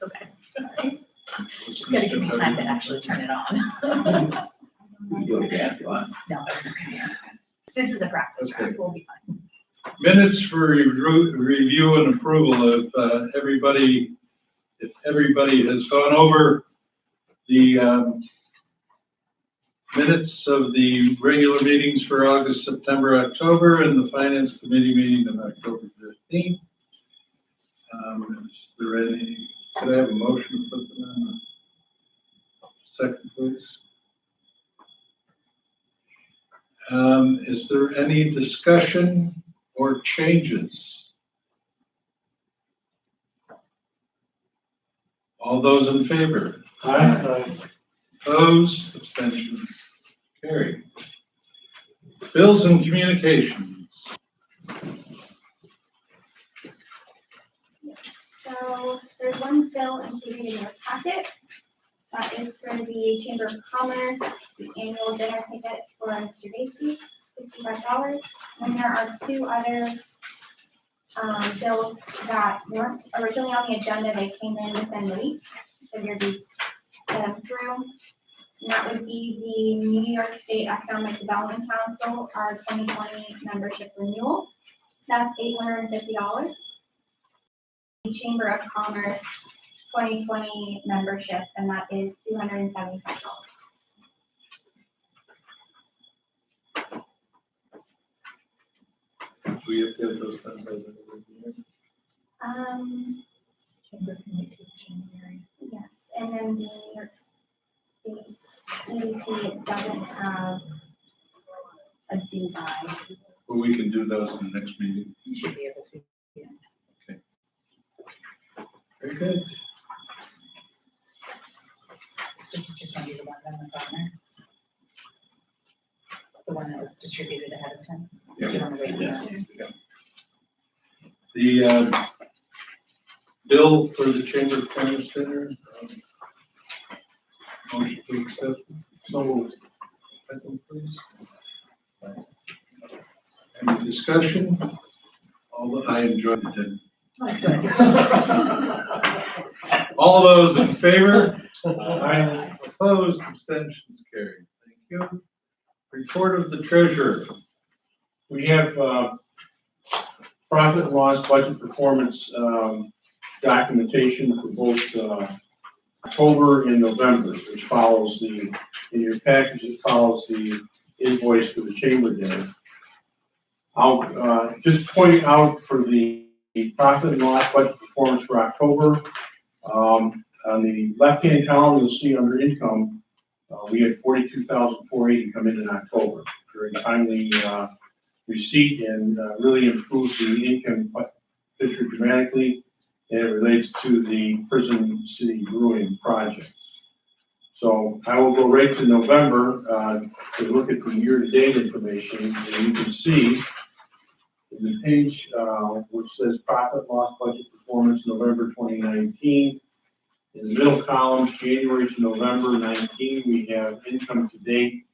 okay. Just gotta give me time to actually turn it on. You go to gas line. No, it's okay. This is a practice run, we'll be fine. Minutes for review and approval of everybody. If everybody has gone over the minutes of the regular meetings for August, September, October, and the Finance Committee meeting of October 15th. Is there any, could I have a motion to put them in? Second, please. Is there any discussion or changes? All those in favor? Aye. Opposed, abstentions, carried. Bills and communications. So there's one bill included in your packet. That is for the Chamber of Commerce, the annual dinner ticket for Mr. Basie, $65. And there are two other bills that weren't originally on the agenda. They came in within the week. Figured we'd get them through. And that would be the New York State Economic Development Council, our 2020 membership renewal. That's $850. The Chamber of Commerce 2020 membership, and that is $275. Do we have to have those done by the end of the year? Chamber communication hearing. Yes, and then the New York State EDC doesn't have a due by. Well, we can do those in the next meeting. You should be able to. Very good. Did you just want to do the one that's on there? The one that was distributed ahead of time? Yeah. You want to wait on Yeah. that? The bill for the Chamber of Commerce Dinner. Motion to accept. So moved. Second, please. Any discussion? I enjoyed the dinner. Oh, good. All those in favor? Aye. Opposed, abstentions carried. Thank you. Report of the treasurer. We have profit and loss budget performance documentation for both October and November, which follows in your package, it follows the invoice for the chamber dinner. I'll just point out for the profit and loss budget performance for October. On the left-hand column, you'll see under income, we had $42,480 come in October. Very timely receipt and really improves the income picture dramatically, and it relates to the Prison City Brewing projects. So I will go right to November to look at the year-to-date information, and you can see in the page which says profit loss budget performance November 2019. In the middle column, January to November 19, we have income to date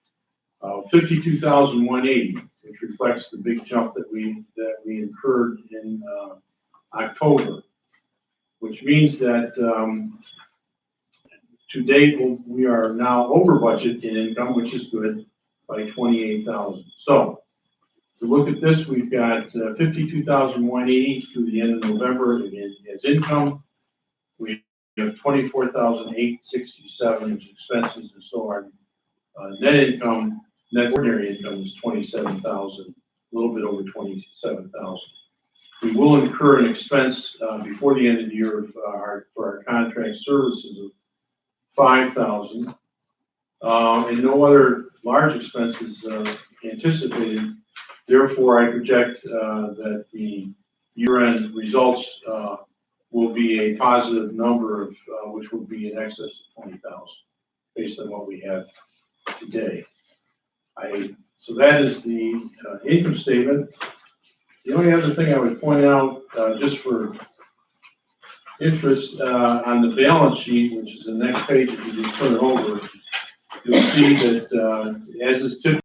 of $52,180, which reflects the big jump that we incurred in October, which means that to date we are now over budget in income, which is good, by $28,000. So to look at this, we've got $52,180 through the end of November as income. We have $24,867 as expenses, and so our net income, net ordinary income is $27,000, a little bit over $27,000. We will incur an expense before the end of the year for our contract services of $5,000, and no other large expenses anticipated. Therefore, I project that the year-end results will be a positive number of which will be in excess of 20,000 based on what we have today. So that is the income statement. The only other thing I would point out, just for interest, on the balance sheet, which is the next page, if you just turn it over, you'll see that as is typical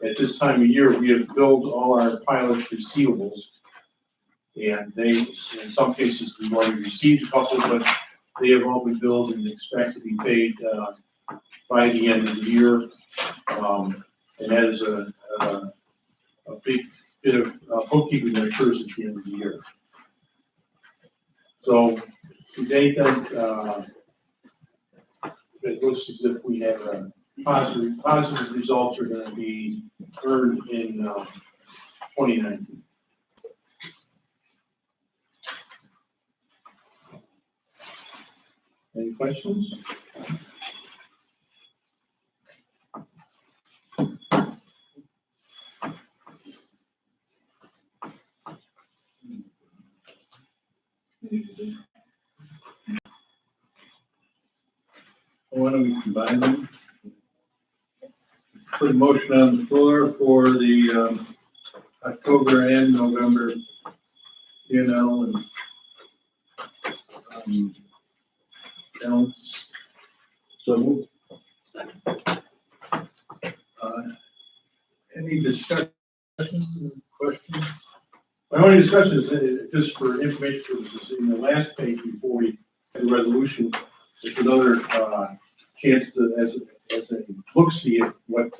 at this time of year, we have billed all our pilot receivables. And they, in some cases, we've already received a couple, but they have all been billed and expect to be paid by the end of the year. And that is a big bit of bookkeeping that occurs at the end of the year. So to date, it looks as if we have a positive results are going to be earned in 2019. Any questions? Why don't we combine them? Put a motion on the floor for the October and November P&L and balance. So moved. Any discussion, questions? My only discussion is just for information purposes, in the last page before we had the resolution, it's another chance to, as a look-see at what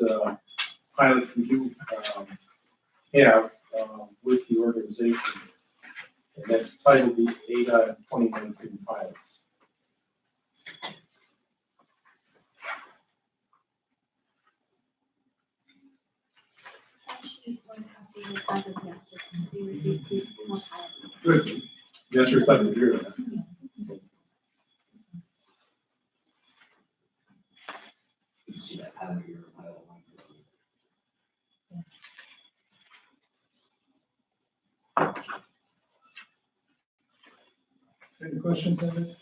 pilots we do have with the organization. And that's titled the AIDA 2019 pilots. Actually, one copy as of yesterday, we received two more pilots. Good. That's reflected here. You see that out of your file. Any questions on this?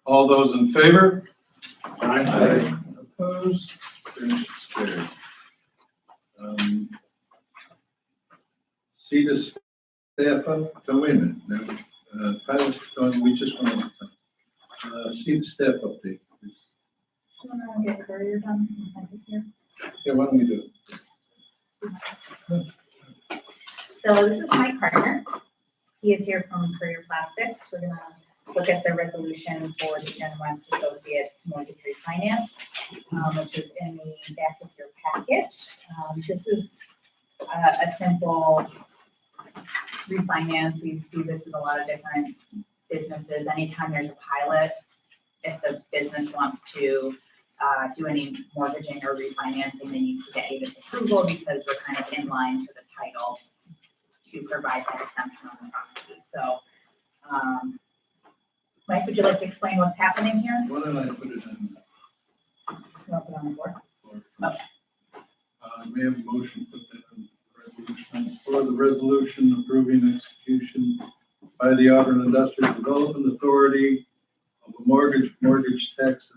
All those in favor? Aye. Opposed? Finished, carried. See the staff up, so wait a minute, no, pilots, we just want to, see the staff update, please. Do you want to get Courier done since Mike is here? Yeah, why don't we do it? So this is my partner. He is here from Courier Plastics. We're gonna look at the resolution for the Gen West Associates mortgage refinance, which is in the back of your packet. This is a simple refinance. We do this with a lot of different businesses. Anytime there's a pilot, if the business wants to do any mortgaging or refinancing, they need to get AIDA's approval because we're kind of in line to the title to provide that exemption on the property. So, Mike, would you like to explain what's happening here? Why don't I put it in? You want to put it on the board? Okay. May I have a motion to put that in the resolution for the resolution approving execution by the Auburn Industrial Development Authority of a mortgage tax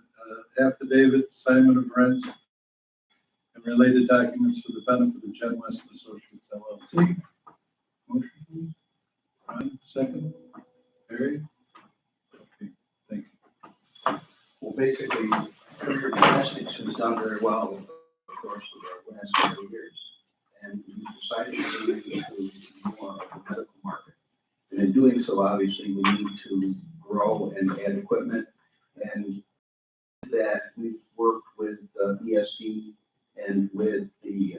affidavit, assignment of rents, and related documents for the benefit of Gen West Associates LLC. Motion, please. Ron, second. Barry? Okay, thank you. Well, basically, Courier Plastics has done very well over the course of the last couple of years. And we decided to move into more of the medical market. And in doing so, obviously, we need to grow and add equipment. And that we've worked with ESD and with the,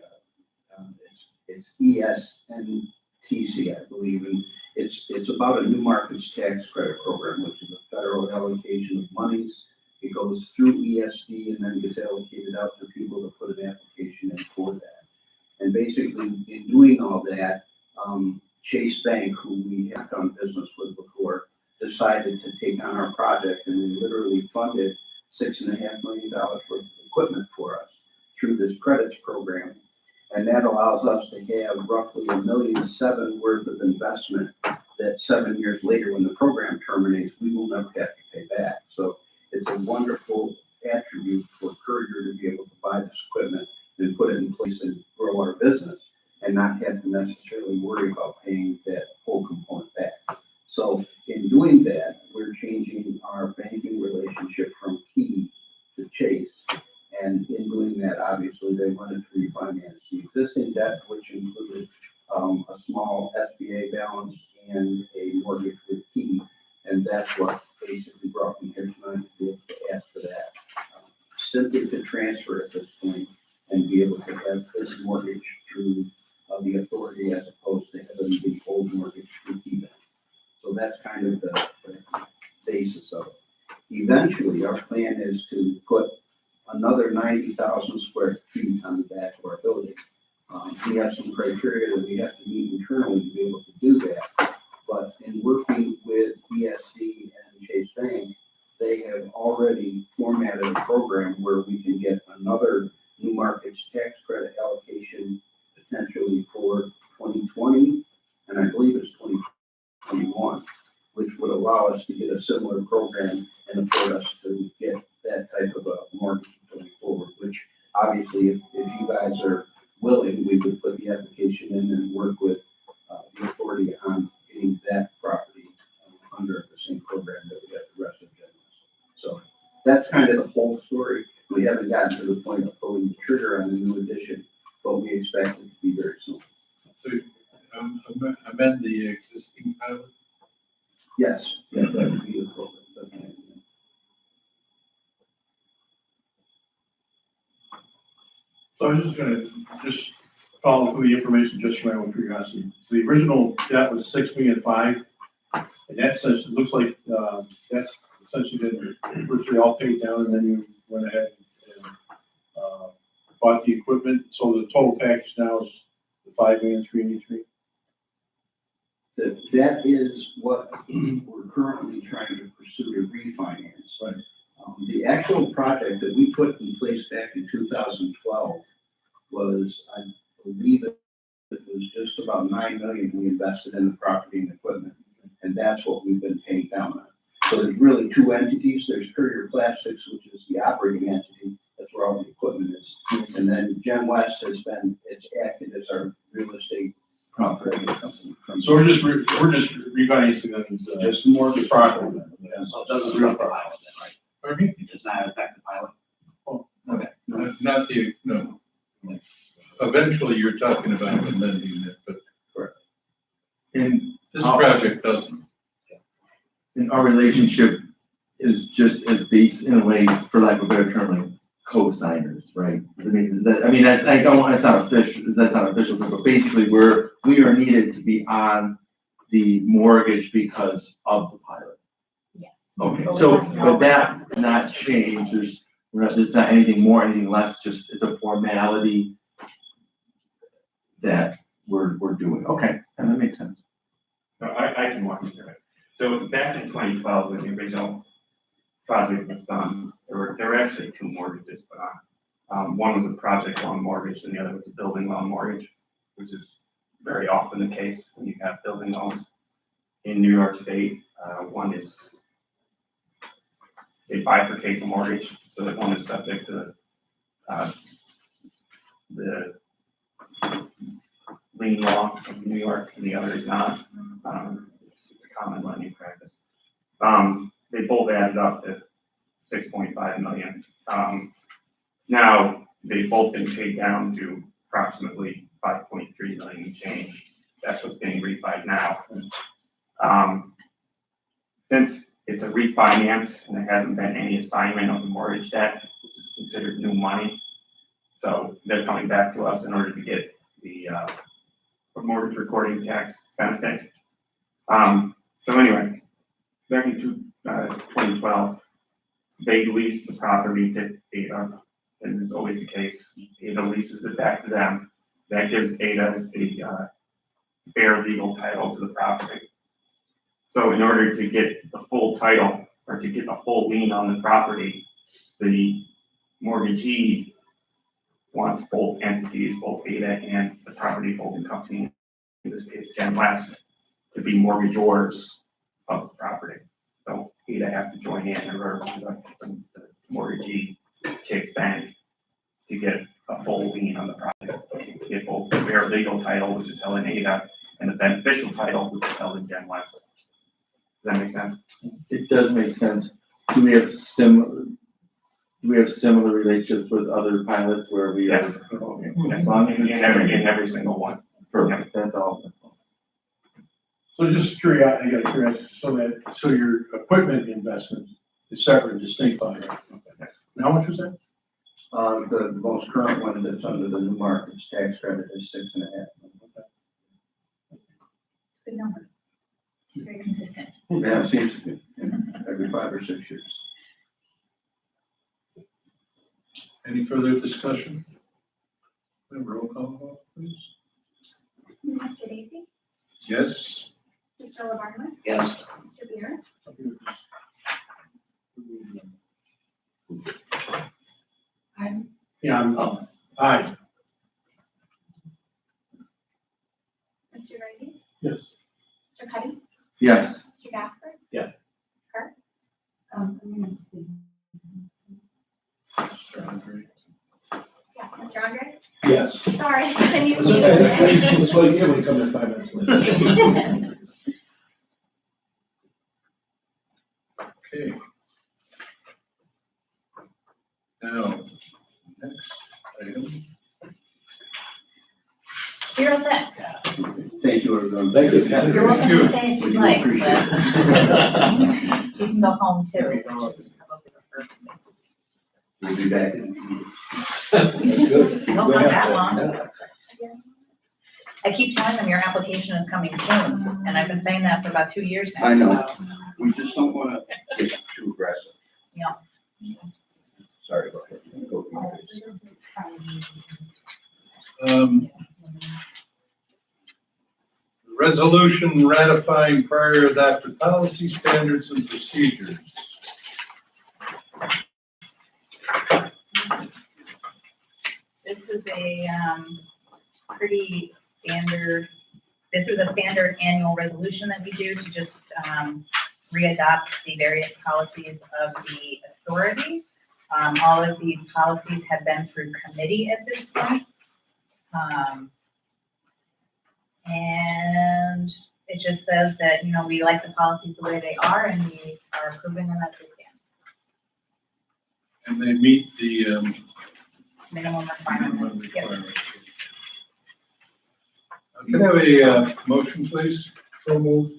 it's ESNTC, I believe. And it's about a new markets tax credit program, which is a federal allocation of monies. It goes through ESD and then gets allocated out to people that put an application in for that. And basically, in doing all that, Chase Bank, who we have done business with before, decided to take on our project, and they literally funded $6.5 million worth of equipment for us through this credits program. And that allows us to have roughly $1.7 million worth of investment that 7 years later, when the program terminates, we will never have to pay back. So it's a wonderful attribute for Courier to be able to buy this equipment and put it in place and grow our business and not have to necessarily worry about paying that whole component back. So in doing that, we're changing our banking relationship from Key to Chase. And in doing that, obviously, they wanted to refinance the existing debt, which included and a mortgage with key. And that's what basically brought me here tonight, to be able to ask for that. Simply to transfer at this point and be able to have this mortgage through the authority as opposed to having the old mortgage through key bank. So that's kind of the basis of it. Eventually, our plan is to put another 90,000 square feet on the back of our building. We have some criteria that we have to meet internally to be able to do that. But in working with ESD and Chase Bank, they have already formatted a program where we can get another new markets tax credit allocation potentially for 2020, and I believe it's 2021, which would allow us to get a similar program and afford us to get that type of a mortgage going forward, which obviously if you guys are willing, we would put the application in and work with the authority on getting that property under the same program that we have the rest of the business. So that's kind of the whole story. We haven't gotten to the point of pulling the trigger on the new addition, but we expect it to be very soon. So, amend the existing pilot? Yes, yeah, that would be the program. So I was just gonna follow through the information just for my own curiosity. So the original debt was $6.5 million, and that says, it looks like, that's essentially been virtually all paid down, and then you went ahead and, bought the equipment. So the total package now is the $5,383,000. That is what we're currently trying to pursue to refinance. Right. The actual project that we put in place back in 2012 was, I believe it was just about $9 million we invested in the property and equipment. And that's what we've been paying down on. So there's really two entities. There's Courier Plastics, which is the operating entity. That's where all the equipment is. And then Gen West has been, it's acted as our real estate operating company. So we're just refinancing them, Just more of the property. Yeah. So it doesn't affect the pilot then, right? Pardon me? It does not affect the pilot? Oh, Okay. Not the, no. Eventually, you're talking about amending it, but And this project doesn't. our relationship is just as based in a way, for lack of a better term, like co-signers, right? I don't want, it's not official, that's not official, but basically we are needed to be on the mortgage because of the pilot. Yes. Okay, But we so, have no but that responsibility. not change, it's not anything more, anything less, just it's a formality that we're doing. Okay, and that makes sense. No, I can walk you through it. So back in 2012, when the original project was done, there were actually two mortgages put on. One was a project loan mortgage and the other was a building loan mortgage, which is very often the case when you have building loans in New York State. One is they bifurcate the mortgage so that one is subject to the lien law of New York and the other is not. It's a common lending practice. They both added up to 6.5 million. Now they've both been paid down to approximately 5.3 million and change. That's what's being refied now. Since it's a refinance and there hasn't been any assignment of the mortgage debt, this is considered new money. So they're coming back to us in order to get the mortgage recording tax benefit. So anyway, back in 2012, they leased the property to AIDA, as is always the case. AIDA leases it back to them. That gives AIDA a fair legal title to the property. So in order to get the full title or to get a full lien on the property, the mortgagee wants both entities, both AIDA and the property holding company, in this case Gen West, to be mortgagors of the property. So AIDA has to join in order to the mortgagee, Chase Bank, to get a full lien on the property, to get both the fair legal title, which is held in AIDA, and the beneficial title, which is held in Gen West. Does that make sense? It does make sense. Do we have similar relationships with other pilots where we are? Yes. Okay. Yes, As long as in it's every single one. perfect, that's all. So just curious, I got a curiosity, so your equipment investment is separate and distinct by it. Okay. And how much was that? The most current one that's under the new markets tax credit is 6.5. Good number. Very consistent. Yeah, it seems to be, every 5 or 6 years. Any further discussion? Roll call vote, please. Mr. Daisy, Yes? Mr. LaBarma, Yes. Mr. Beer, Yeah, aye. Mr. Davies, Yes. Mr. Cuddy, Yes. Mr. Gasper. Yes. Kurt, yes, Mr. Andre, Yes. sorry, I need It's to. okay. That's what you get when you come in 5 minutes late. Okay. Now, next item. You're all set. Thank you, everyone. Thank you. You're welcome to stay if We you'd do like, appreciate but you can go home too. There you which go. is probably preferred. We'll be back. That's good. Don't want that long. Yeah. I keep telling them your application is coming soon, and I've been saying that for about 2 years now. I know. so. We just don't want to get too aggressive. Yeah. Sorry about that. Go through this. Resolution ratifying prior adopted policy standards and procedures. This is a pretty standard, this is a standard annual resolution that we do to just re-adopt the various policies of the authority. All of the policies have been through committee at this point. And it just says that, you know, we like the policies the way they are and we are approving them as they stand. And they meet the Minimum minimum requirements. Yep. requirements. Can I have a motion, please? So move.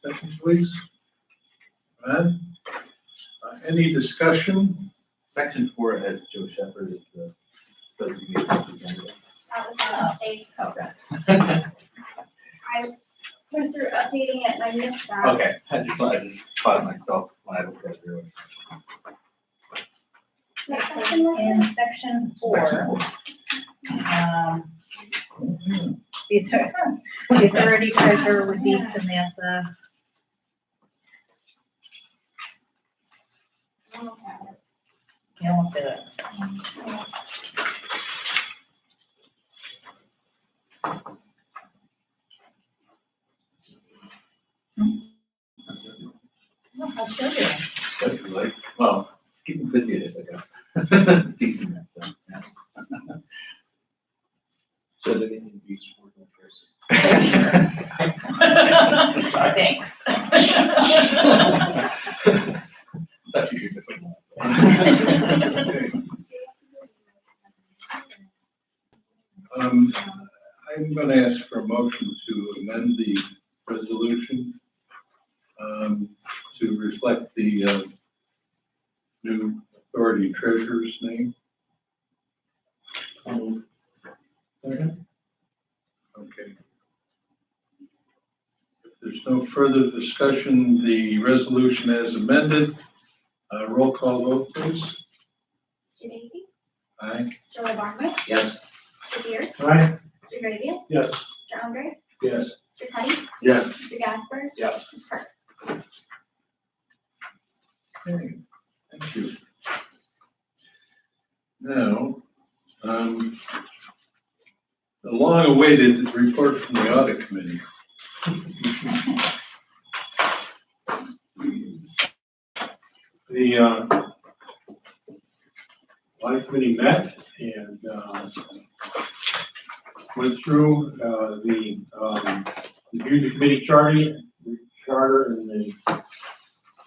Second, please. Ron? Any discussion? Section 4 has Joe Shepherd as the designated representative. That was a mistake. Okay. I went through updating it and I missed that. Okay, I just thought of myself when I looked at it earlier. What section was In it? section Section 4, the authority treasurer would be Samantha. You almost did it. No, I'll show you. That's like, well, keep me busy as I go. Teaching that, so, yeah. So do anything be supporting Thanks. That's usually different. I'm going to ask for a motion to amend the resolution to reflect the new authority treasurer's name. Second? Okay. If there's no further discussion, the resolution as amended, roll call vote, please. Mr. Daisy, Aye. Mr. LaBarma, Yes. Mr. Beer, Aye. Mr. Davies. Yes. Mr. Andre, Yes. Mr. Cuddy, Yes. Mr. Gasper. Yes. Ms. Kurt. Okay, thank you. Now, the long-awaited report from the audit committee. The audit committee met and went through reviewed the committee charter and the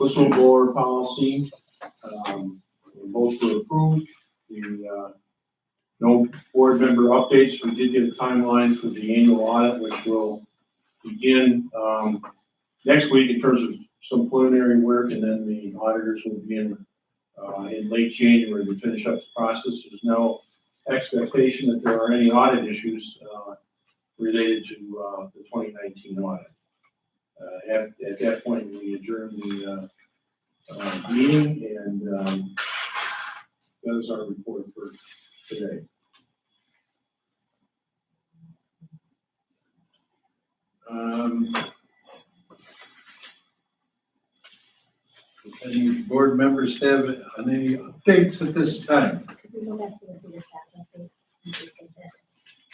whistleblower policy. Both were approved. No board member updates. We did get a timeline for the annual audit, which will begin, next week in terms of some preliminary work, and then the auditors will begin, in late January to finish up the process. There's no expectation that there are any audit issues, related to, the 2019 audit. At that point, we adjourn the, meeting, and, that is our report for today. Does any board members have any updates at this time?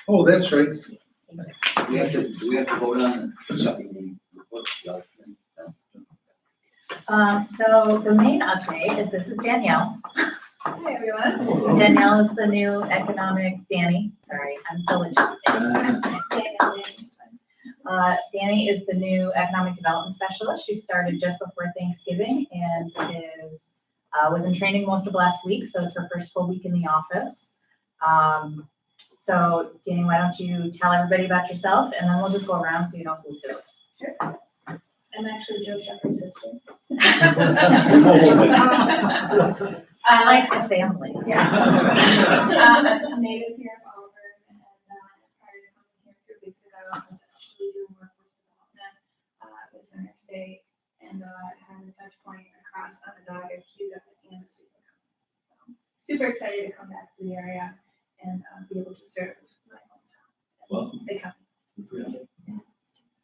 Oh, that's right. Do we have to vote on something? So the main update is this is Danielle. Hi, everyone. Danielle is the new economic, Danny, sorry, I'm so logistics. Danny is the new economic development specialist. She started just before Thanksgiving and was in training most of last week, so it's her first full week in the office. So Danny, why don't you tell everybody about yourself, and then we'll just go around so you know who's who. Sure. I'm actually Joe Shepherd's sister. I like the family. Yeah. I'm a native here of Oliver, and prior to coming here 2 weeks ago, I was actually doing workforce development with Center State, and had a touch point across Onondaga, Cuba, and the Sweet Lake. So super excited to come back to the area and be able to serve my hometown. Welcome. The county.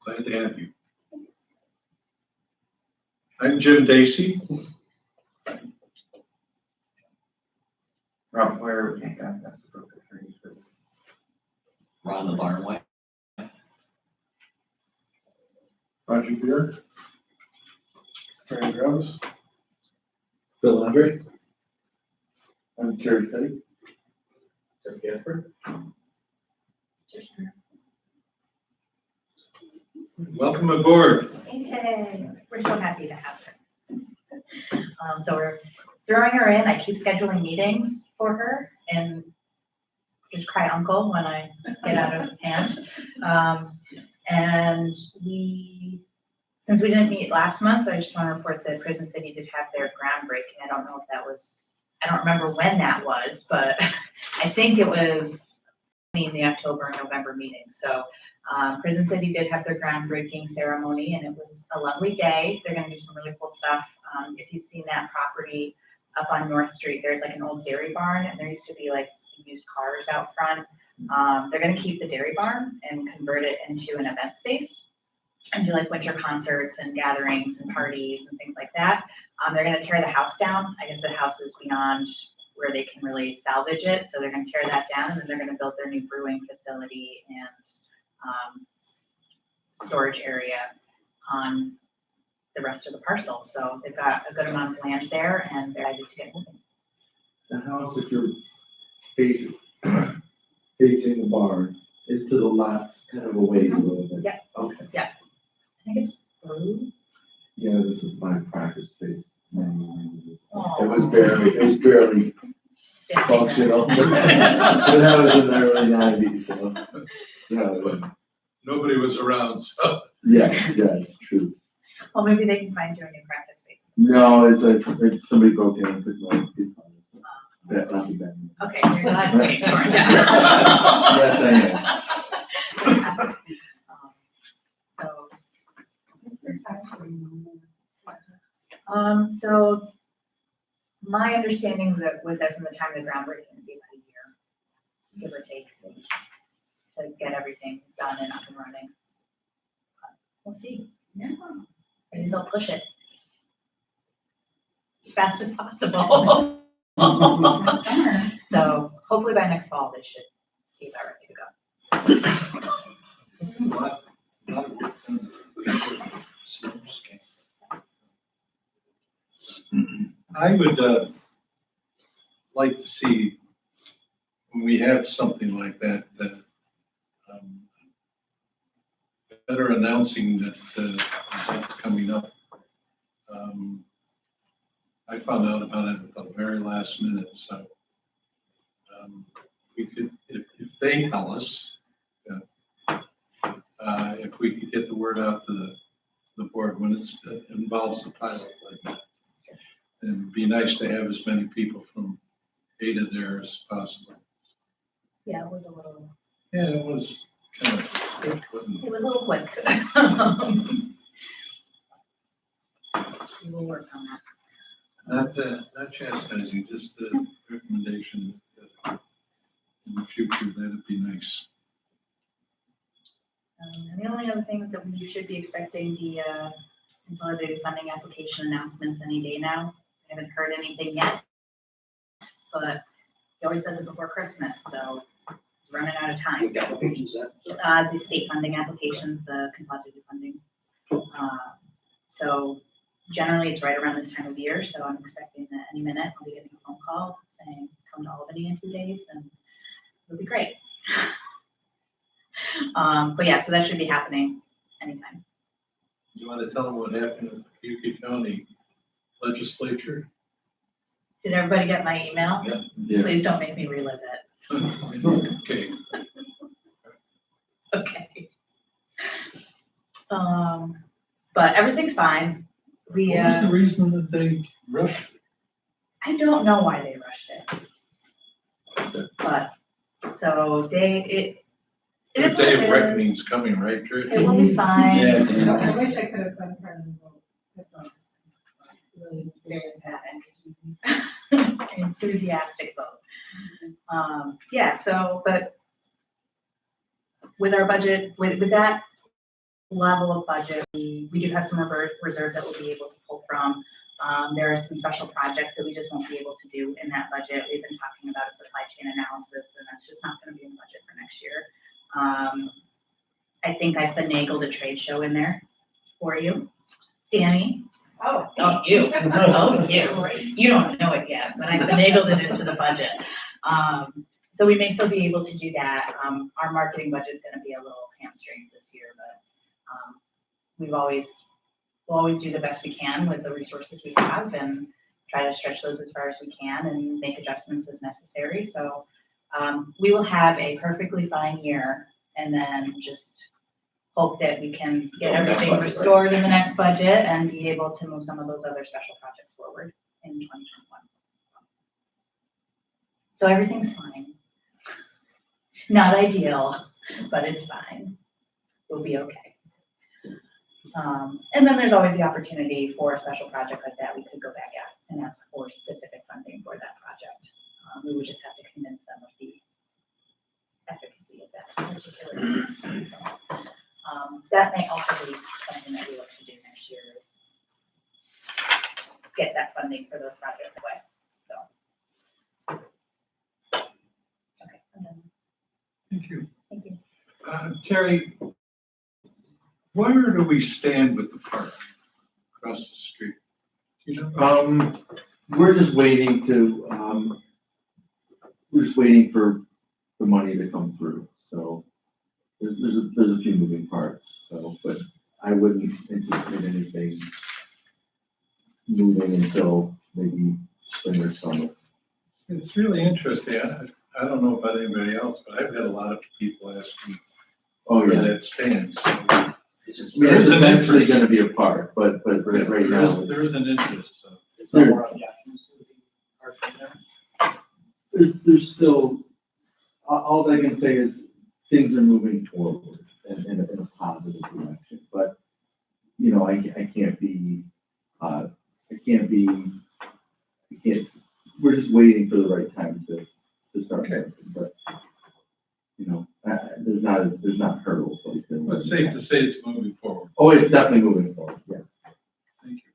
Glad to have you. I'm Jim Dacey. Rob Flair, we can't get that's the broker for you. Ron the Barnway. Roger Beer. Fran Groves. Bill Andre. I'm Terry Steady. Jeff Gasper. Welcome aboard. Yay, we're so happy to have her. So we're throwing her in. I keep scheduling meetings for her and just cry uncle when I get out of hand. And since we didn't meet last month, I just want to report that Prison City did have their groundbreaking. I don't know if that was, I don't remember when that was, but I think it was in the October and November meeting. So Prison City did have their groundbreaking ceremony, and it was a lovely day. They're going to do some really cool stuff. If you've seen that property up on North Street, there's like an old dairy barn, and there used to be like used cars out front. They're going to keep the dairy barn and convert it into an event space and do like winter concerts and gatherings and parties and things like that. They're going to tear the house down. I guess the house is beyond where they can really salvage it, so they're going to tear that down, and then they're going to build their new brewing facility and storage area on the rest of the parcel. So they've got a good amount of land there, and they're ready to get moving. The house, if you're facing the barn, is to the left, kind of away a little bit. Yep. Okay. I think it's blue. Yeah, this is my practice space. Aw. It was barely functional. But that was in the early 90s, so Nobody was around, so. yeah, it's true. Well, maybe they can find you a new practice space. No, it's like somebody broke in and took my guitar. That'll be bad. Okay, so you're glad to get torn down. Yes, I am. Fantastic. So my understanding was that from the time of the groundbreaking, it'd be about a year, give or take, to get everything done and up and running. We'll see. Maybe they'll push it as fast as possible. So hopefully by next fall, they should be about ready to go. I would like to see, when we have something like that, better announcing that that's coming up. I found out about it at the very last minute, so we could, if they tell us, if we could get the word out to the board when it involves a pilot like that. And it'd be nice to have as many people from AIDA there as possible. Yeah, it was a little, Yeah, it was kind of quick, wasn't it it? was a little quick. We will work on that. Not chastising, just a recommendation that in the future, that'd be nice. And the only other things that we should be expecting the consolidated funding application announcements any day now. I haven't heard anything yet, but he always does it before Christmas, so it's running out of time. Which applications is that? The state funding applications, the consolidated funding. So generally, it's right around this time of year, so I'm expecting that any minute I'll be getting a phone call saying, come to Albany in 2 days, and it'll be great. But yeah, so that should be happening anytime. You want to tell them what happened with the Yuki County legislature? Did everybody get my email? Yeah. Please don't make me relive it. Okay, Okay. But everything's fine. We, what was the reason that they rushed it? I don't know why they rushed it. But, so it Their is what day it of is. reckoning's coming, right, Trish? It will be fine. I wish I could have been part of the vote. That's all. Really very bad. Enthusiastic vote. Yeah, so, but with our budget, with that level of budget, we do have some reserves that we'll be able to pull from. There are some special projects that we just won't be able to do in that budget. We've been talking about a supply chain analysis, and that's just not gonna be in the budget for next year. I think I finagled a trade show in there for you. Danny? Oh. Oh, you. Oh, you. You don't know it yet, but I finagled it into the budget. So we may still be able to do that. Our marketing budget's gonna be a little hamstringed this year, but we'll always do the best we can with the resources we have and try to stretch those as far as we can and make adjustments as necessary. So we will have a perfectly fine year and then just hope that we can get Next everything budget, right? restored in the next budget and be able to move some of those other special projects forward in 2021. So everything's fine. Not ideal, but it's fine. We'll be okay. And then there's always the opportunity for a special project like that. We could go back out and ask for specific funding for that project. We would just have to convince them of the efficacy of that particular use. So, that may also be something that we look to do next year is get that funding for those projects away. So. Okay, I'm done. Thank you. Thank you. Terry, where do we stand with the park across the street? Do you know? We're just waiting to, we're just waiting for the money to come through, so there's a few moving parts, so, but I wouldn't anticipate anything moving until maybe spring or summer. It's really interesting. I don't know about anybody else, but I've had a lot of people ask me Oh, where yeah. that stands. So I mean, There's there's an eventually interest. gonna be a park, but right now. There is an interest, so. It's not more on the options for the park right now. There's still, all I can say is things are moving forward in a positive direction, but, you know, I can't be, we're just waiting for the right time to start, Okay. but, you know, there's not hurdles like there. Well, it's safe to say it's moving forward. Oh, it's definitely moving forward, yeah. Thank you.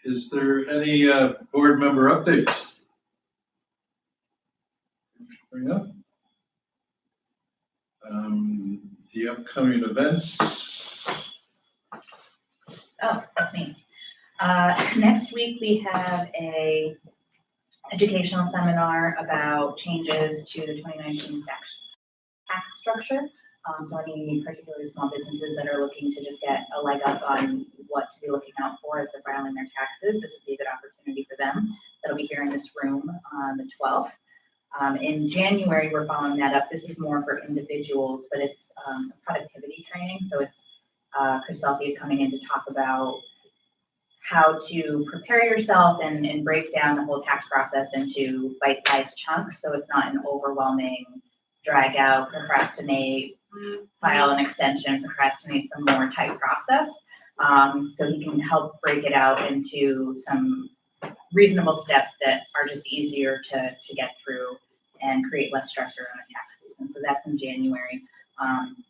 Is there any board member updates? Bring up. The upcoming events. Oh, that's me. Next week, we have a educational seminar about changes to the 2019 tax structure. So any particularly small businesses that are looking to just get a leg up on what to be looking out for as they're filing their taxes, this would be a good opportunity for them. That'll be here in this room on the 12th. In January, we're following that up. This is more for individuals, but it's productivity training. So it's Chris Belke is coming in to talk about how to prepare yourself and break down the whole tax process into bite-sized chunks. So it's not an overwhelming drag out, procrastinate, file an extension, procrastinate some more type process. So he can help break it out into some reasonable steps that are just easier to get through and create less stress around the tax season. So that's in January.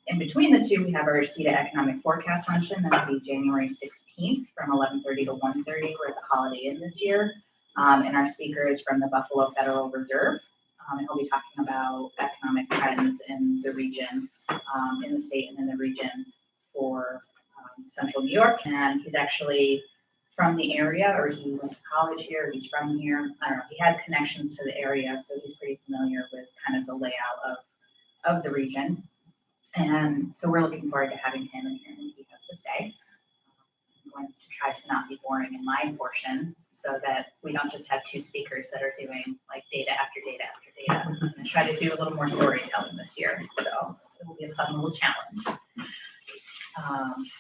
In between the two, we have our CETA economic forecast luncheon. That'll be January 16th from 11:30 to 1:30. We're at the Holiday Inn this year. And our speaker is from the Buffalo Federal Reserve. And he'll be talking about economic trends in the region, in the state and in the region for Central New York. And he's actually from the area, or he went to college here, or he's from here. I don't know. He has connections to the area, so he's pretty familiar with kind of the layout of the region. And so we're looking forward to having him and hearing what he has to say. I'm going to try to not be boring in my portion so that we don't just have two speakers that are doing like data after data after data. I'm going to try to do a little more storytelling this year. So it will be a fun little challenge.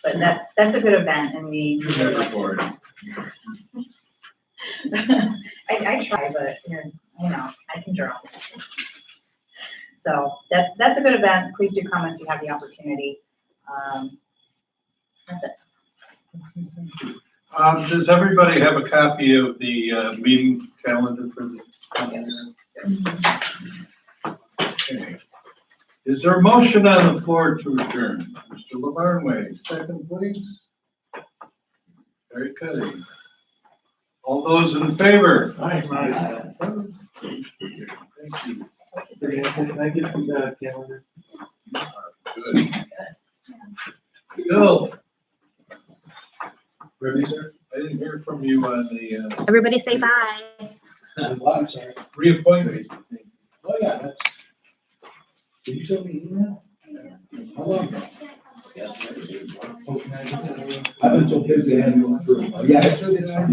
But that's a good event, and we. You're never bored. I try, but I can draw. So that's a good event. Please do come if you have the opportunity. That's it. Does everybody have a copy of the meeting calendar for the coming year? Okay. Is there a motion on the floor to adjourn? Mr. LeBarnway, second please. Very good. All those in favor? Aye. Thank you. Can I get the calendar? Good. Bill, Ready, sir? I didn't hear from you on the Everybody say bye. I'm sorry. reappointment. Oh, yeah, that's. Did you send me an email? How long? Yes, sir. I've been so busy, I haven't gone through. Yeah, it's fine.